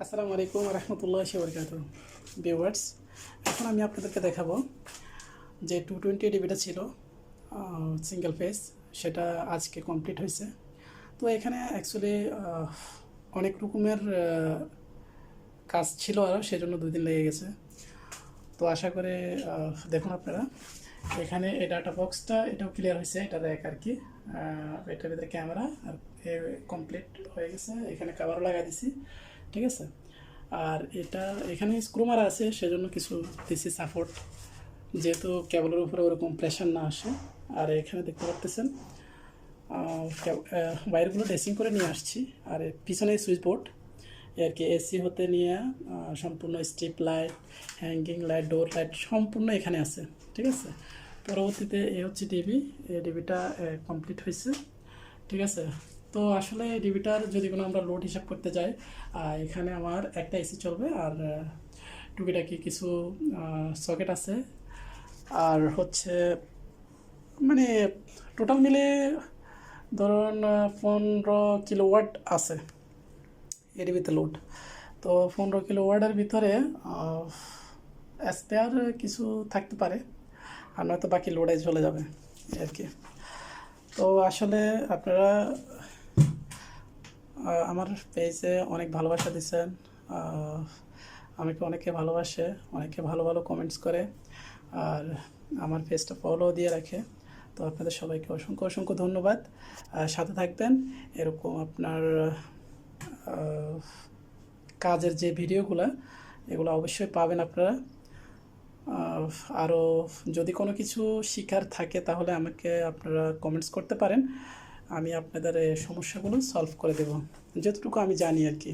আসসালামু আলাইকুম রহমতুল্লাহি ওয়া বারাকাতুহু ভিউয়ার্স। এখন আমি আপনাদেরকে দেখাবো যে 220 ডিবিটা ছিল সিঙ্গেল ফেস, সেটা আজকে কমপ্লিট হয়েছে। তো এখানে অ্যাকচুয়ালি অনেক রকমের কাজ ছিল আরও, সেজন্য 2 দিন লেগে গেছে। তো আশা করে দেখুন আপনারা এখানে এই ডাটা বক্সটা এটাও ক্লিয়ার হয়েছে, এটা দেখ আর কি। এটার ভিতরে ক্যামেরা আর কমপ্লিট হয়ে গেছে, এখানে কাভারও লাগাই দিছি, ঠিক আছে। আর এটা এখানে স্ক্রু মারা আছে, সেজন্য কিছু দিছি সাপোর্ট, যেহেতু কেবলের উপরে ওরকম প্রেশার না আসে। আর এখানে দেখতে পাচ্ছেন ওয়্যারগুলো ড্রেসিং করে নিয়ে আসছি। আর পিছনে সুইচ বোর্ড আর কি, এসি হতে নিয়ে সম্পূর্ণ স্ট্রিপ লাইট, হ্যাঙ্গিং লাইট, ডোর লাইট সম্পূর্ণ এখানে আছে, ঠিক আছে। পরবর্তীতে এ হচ্ছে ডিবি, এই ডিবিটা কমপ্লিট হয়েছে, ঠিক আছে। তো আসলে এই ডিবিটার যদি কোনো আমরা লোড হিসাব করতে যাই, এখানে আমার একটা এসি চলবে আর টুকিটাকি কিছু সকেট আছে। আর হচ্ছে মানে টোটাল মিলে ধরুন 15 কিলোওয়াট আছে এর ভিতরে লোড। তো 15 কিলোওয়াটের ভিতরে স্পেয়ার কিছু থাকতে পারে, আর নয়তো বাকি লোডে চলে যাবে আর কি। তো আসলে আপনারা আমার পেজে অনেক ভালোবাসা দিচ্ছেন, আমাকে অনেকে ভালোবাসে, অনেকে ভালো ভালো কমেন্টস করে, আর আমার পেজটা ফলো দিয়ে রাখে। তো আপনাদের সবাইকে অসংখ্য অসংখ্য ধন্যবাদ। সাথে থাকবেন, এরকম আপনার কাজের যে ভিডিওগুলো, এগুলো অবশ্যই পাবেন আপনারা। আরও যদি কোনো কিছু শিখার থাকে তাহলে আমাকে আপনারা কমেন্টস করতে পারেন, আমি আপনাদের এই সমস্যাগুলো সলভ করে দেব, যতটুকু আমি জানি আর কি।